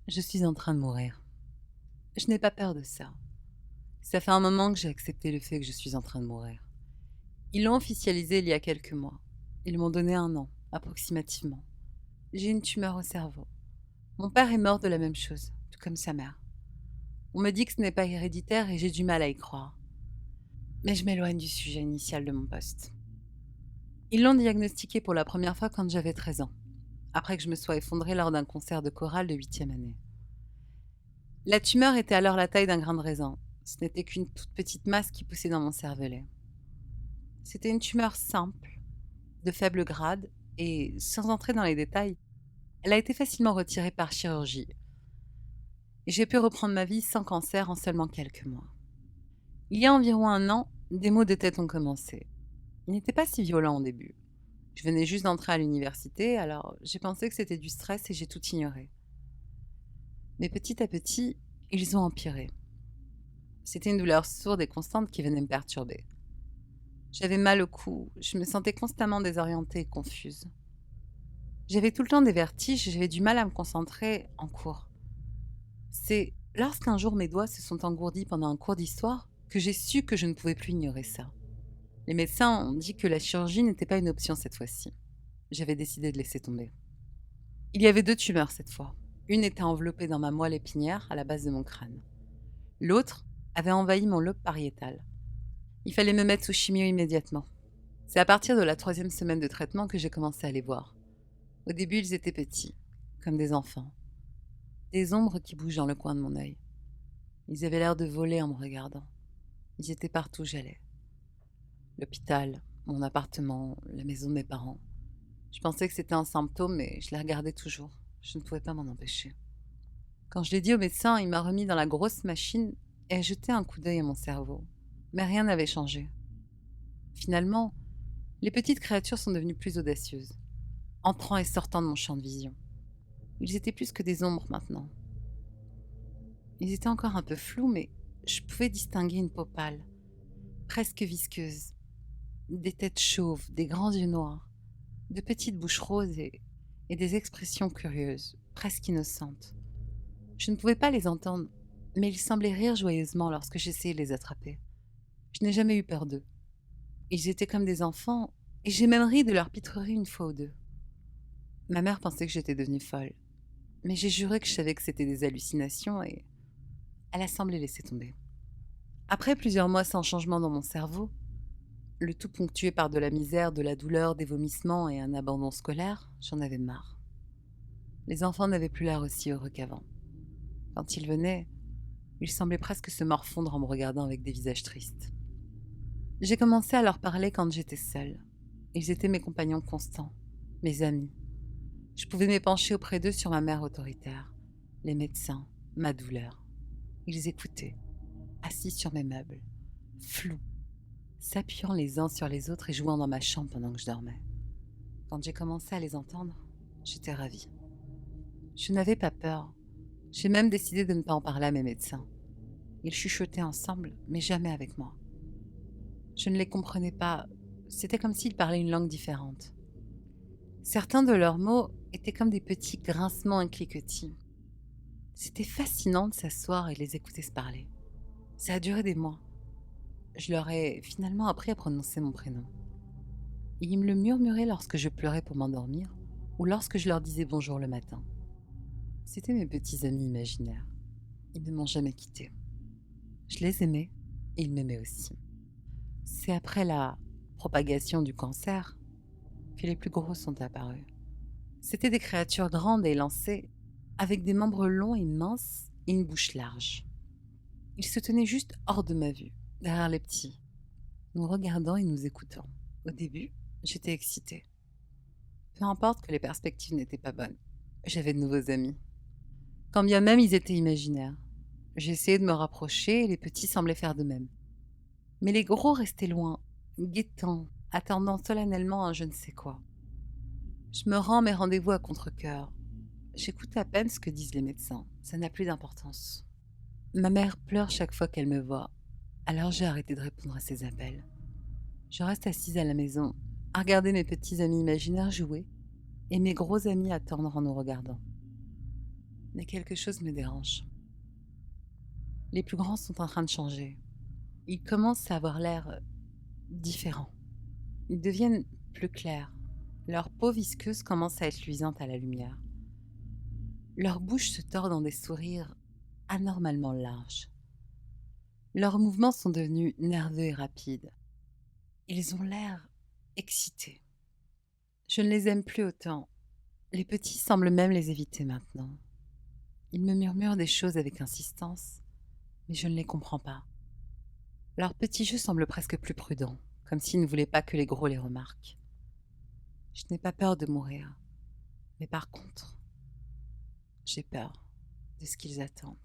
Je suis en train de mourir. Je n'ai pas peur de ça. Ça fait un moment que j'ai accepté le fait que je suis en train de mourir. Ils l'ont officialisé il y a quelques mois. Ils m'ont donné un an, approximativement. J'ai une tumeur au cerveau. Mon père est mort de la même chose, tout comme sa mère. On me dit que ce n'est pas héréditaire et j'ai du mal à y croire. Mais je m'éloigne du sujet initial de mon poste. Ils l'ont diagnostiqué pour la première fois quand j'avais 13 ans, après que je me sois effondrée lors d'un concert de chorale de 8e année. La tumeur était alors la taille d'un grain de raisin. Ce n'était qu'une toute petite masse qui poussait dans mon cervelet. C'était une tumeur simple, de faible grade, et sans entrer dans les détails, elle a été facilement retirée par chirurgie. Et j'ai pu reprendre ma vie sans cancer en seulement quelques mois. Il y a environ un an, des maux de tête ont commencé. Ils n'étaient pas si violents au début. Je venais juste d'entrer à l'université, alors j'ai pensé que c'était du stress et j'ai tout ignoré. Mais petit à petit, ils ont empiré. C'était une douleur sourde et constante qui venait me perturber. J'avais mal au cou, je me sentais constamment désorientée et confuse. J'avais tout le temps des vertiges et j'avais du mal à me concentrer en cours. C'est lorsqu'un jour mes doigts se sont engourdis pendant un cours d'histoire que j'ai su que je ne pouvais plus ignorer ça. Les médecins ont dit que la chirurgie n'était pas une option cette fois-ci. J'avais décidé de laisser tomber. Il y avait 2 tumeurs cette fois. Une était enveloppée dans ma moelle épinière à la base de mon crâne. L'autre avait envahi mon lobe pariétal. Il fallait me mettre sous chimio immédiatement. C'est à partir de la 3e semaine de traitement que j'ai commencé à les voir. Au début, ils étaient petits, comme des enfants. Des ombres qui bougent dans le coin de mon œil. Ils avaient l'air de voler en me regardant. Ils étaient partout où j'allais. L'hôpital, mon appartement, la maison de mes parents. Je pensais que c'était un symptôme, mais je les regardais toujours. Je ne pouvais pas m'en empêcher. Quand je l'ai dit au médecin, il m'a remis dans la grosse machine et a jeté un coup d'œil à mon cerveau. Mais rien n'avait changé. Finalement, les petites créatures sont devenues plus audacieuses, entrant et sortant de mon champ de vision. Ils étaient plus que des ombres maintenant. Ils étaient encore un peu flous, mais je pouvais distinguer une peau pâle, presque visqueuse, des têtes chauves, des grands yeux noirs, de petites bouches roses et des expressions curieuses, presque innocentes. Je ne pouvais pas les entendre, mais ils semblaient rire joyeusement lorsque j'essayais de les attraper. Je n'ai jamais eu peur d'eux. Ils étaient comme des enfants, et j'ai même ri de leur pitrerie une fois ou deux. Ma mère pensait que j'étais devenue folle, mais j'ai juré que je savais que c'était des hallucinations et elle a semblé laisser tomber. Après plusieurs mois sans changement dans mon cerveau, le tout ponctué par de la misère, de la douleur, des vomissements et un abandon scolaire, j'en avais marre. Les enfants n'avaient plus l'air aussi heureux qu'avant. Quand ils venaient, ils semblaient presque se morfondre en me regardant avec des visages tristes. J'ai commencé à leur parler quand j'étais seule. Ils étaient mes compagnons constants, mes amis. Je pouvais m'épancher auprès d'eux sur ma mère autoritaire, les médecins, ma douleur. Ils écoutaient, assis sur mes meubles, flous, s'appuyant les uns sur les autres et jouant dans ma chambre pendant que je dormais. Quand j'ai commencé à les entendre, j'étais ravie. Je n'avais pas peur. J'ai même décidé de ne pas en parler à mes médecins. Ils chuchotaient ensemble, mais jamais avec moi. Je ne les comprenais pas. C'était comme s'ils parlaient une langue différente. Certains de leurs mots étaient comme des petits grincements et cliquetis. C'était fascinant de s'asseoir et de les écouter se parler. Ça a duré des mois. Je leur ai finalement appris à prononcer mon prénom. Ils me le murmuraient lorsque je pleurais pour m'endormir ou lorsque je leur disais bonjour le matin. C'étaient mes petits amis imaginaires. Ils ne m'ont jamais quittée. Je les aimais et ils m'aimaient aussi. C'est après la propagation du cancer que les plus gros sont apparus. C'étaient des créatures grandes et élancées, avec des membres longs et minces et une bouche large. Ils se tenaient juste hors de ma vue, derrière les petits, nous regardant et nous écoutant. Au début, j'étais excitée. Peu importe que les perspectives n'étaient pas bonnes, j'avais de nouveaux amis. Quand bien même ils étaient imaginaires. J'essayais de me rapprocher et les petits semblaient faire de même. Mais les gros restaient loin, guettant, attendant solennellement un je ne sais quoi. Je me rends mes rendez-vous à contre-cœur. J'écoute à peine ce que disent les médecins. Ça n'a plus d'importance. Ma mère pleure chaque fois qu'elle me voit. Alors j'ai arrêté de répondre à ses appels. Je reste assise à la maison, à regarder mes petits amis imaginaires jouer et mes gros amis attendre en nous regardant. Mais quelque chose me dérange. Les plus grands sont en train de changer. Ils commencent à avoir l'air différent. Ils deviennent plus clairs. Leur peau visqueuse commence à être luisante à la lumière. Leur bouche se tord dans des sourires anormalement larges. Leurs mouvements sont devenus nerveux et rapides. Ils ont l'air excités. Je ne les aime plus autant. Les petits semblent même les éviter maintenant. Ils me murmurent des choses avec insistance, mais je ne les comprends pas. Leur petit jeu semble presque plus prudent, comme s'ils ne voulaient pas que les gros les remarquent. Je n'ai pas peur de mourir, mais par contre, j'ai peur de ce qu'ils attendent.